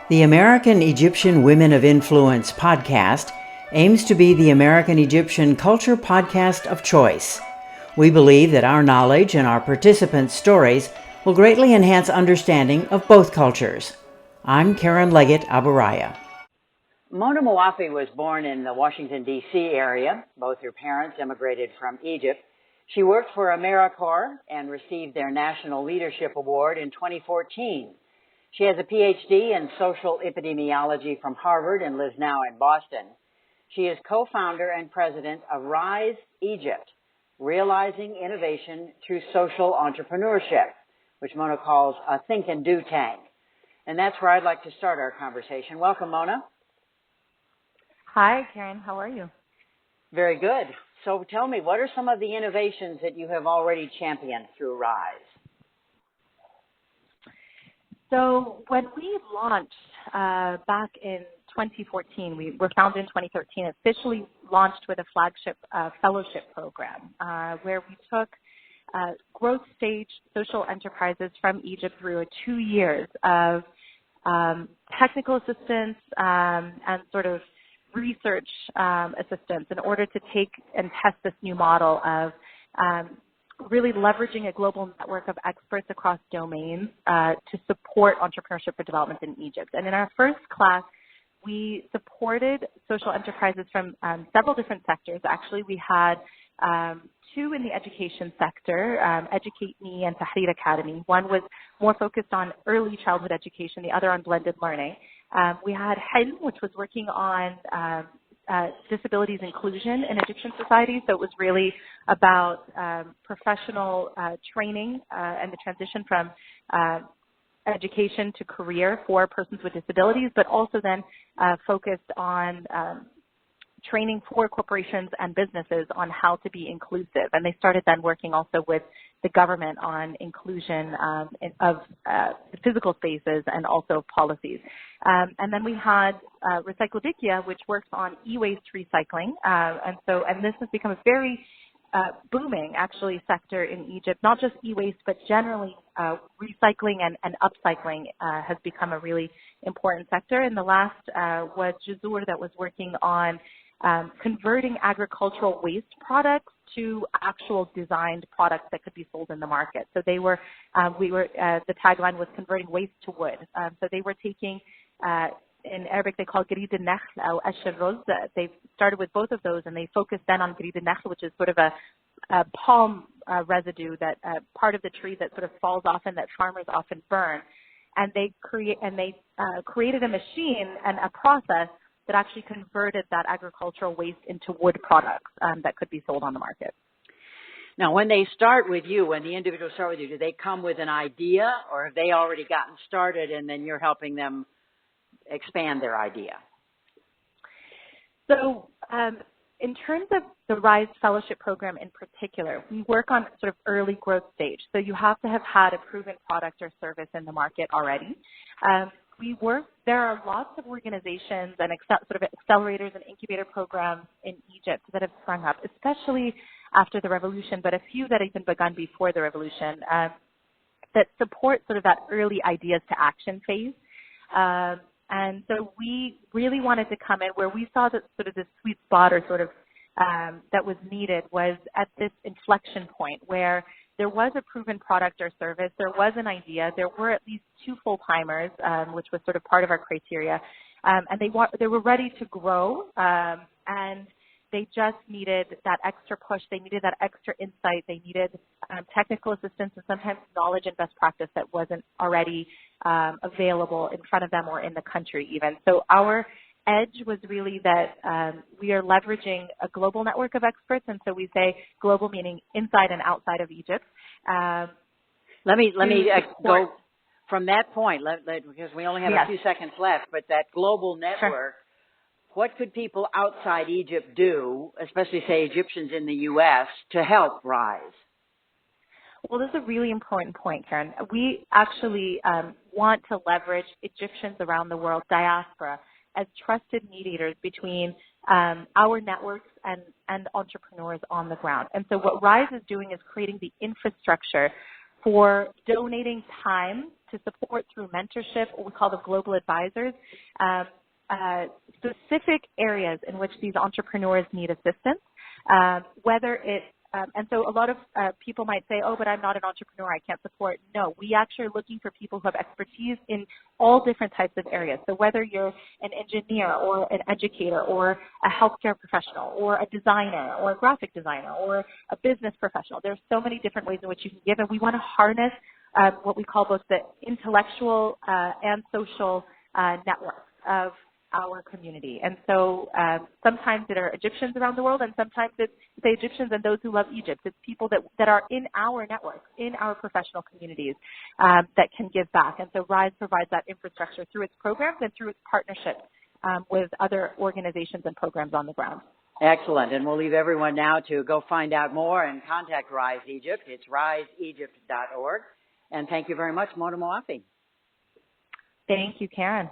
The American Egyptian Women of Influence podcast aims to be the American Egyptian culture podcast of choice. We believe that our knowledge and our participants' stories will greatly enhance understanding of both cultures. I'm Karen Leggett Aburaya. Mona Mowafi was born in the Washington, D.C. area. Both her parents immigrated from Egypt. She worked for AmeriCorps and received their National Leadership Award in 2014. She has a PhD in social epidemiology from Harvard and lives now in Boston. She is co-founder and president of Rise Egypt, Realizing Innovation Through Social Entrepreneurship, which Mona calls a think and do tank. And that's where I'd like to start our conversation. Welcome, Mona. Hi, Karen. How are you? Very good. So tell me, what are some of the innovations that you have already championed through Rise? So when we launched back in 2014, we were founded in 2013, officially launched with a flagship fellowship program where we took growth stage social enterprises from Egypt through 2 years of technical assistance and sort of research assistance in order to take and test this new model of really leveraging a global network of experts across domains to support entrepreneurship for development in Egypt. And in our first class, we supported social enterprises from several different sectors. Actually, we had two in the education sector, Educate Me and Tahrir Academy. One was more focused on early childhood education, the other on blended learning. We had Helm, which was working on disabilities inclusion in Egyptian society. So it was really about professional training and the transition from education to career for persons with disabilities, but also then focused on training for corporations and businesses on how to be inclusive. And they started then working also with the government on inclusion of the physical spaces and also policies. And then we had Recyclodikia, which works on e-waste recycling. And this has become a very booming, actually, sector in Egypt. Not just e-waste, but generally recycling and upcycling has become a really important sector. And the last was Jazur, that was working on converting agricultural waste products to actual designed products that could be sold in the market. So they were, the tagline was converting waste to wood. So they were taking, in Arabic they call grid al-nakhl or ash-roz. They started with both of those, and they focused then on grid al-nakhl, which is sort of a palm residue, that part of the tree that sort of falls off and that farmers often burn. And they created a machine and a process that actually converted that agricultural waste into wood products that could be sold on the market. Now, when they start with you, when the individuals start with you, do they come with an idea, or have they already gotten started and then you're helping them expand their idea? So in terms of the RISE Fellowship Program in particular, we work on sort of early growth stage. So you have to have had a proven product or service in the market already. There are lots of organizations and sort of accelerators and incubator programs in Egypt that have sprung up, especially after the revolution, but a few that have been begun before the revolution that support sort of that early ideas to action phase. And so we really wanted to come in where we saw that sort of the sweet spot or sort of that was needed was at this inflection point where there was a proven product or service, there was an idea, there were at least 2 full-timers, which was sort of part of our criteria, and they were ready to grow, and they just needed that extra push, they needed that extra insight, they needed technical assistance and sometimes knowledge and best practice that wasn't already available in front of them or in the country even. So our edge was really that we are leveraging a global network of experts, and so we say global meaning inside and outside of Egypt. Let me go from that point, because we only have a few seconds left, but that global network, sure. What could people outside Egypt do, especially, say, Egyptians in the U.S., to help Rise? Well, this is a really important point, Karen. We actually want to leverage Egyptians around the world, diaspora, as trusted mediators between our networks and entrepreneurs on the ground. And so what RISE is doing is creating the infrastructure for donating time to support through mentorship, what we call the global advisors, specific areas in which these entrepreneurs need assistance, whether it's and so a lot of people might say, oh, but I'm not an entrepreneur, I can't support. No, we actually are looking for people who have expertise in all different types of areas. So whether you're an engineer or an educator or a healthcare professional or a designer or a graphic designer or a business professional, there's so many different ways in which you can give, and we want to harness what we call both the intellectual and social networks of our community. And so sometimes it are Egyptians around the world, and sometimes it's the Egyptians and those who love Egypt. It's people that are in our networks, in our professional communities that can give back. And so RISE provides that infrastructure through its programs and through its partnerships with other organizations and programs on the ground. Excellent. And we'll leave everyone now to go find out more and contact RISE Egypt. It's riseegypt.org. And thank you very much, Mona Mowafi. Thank you, Karen.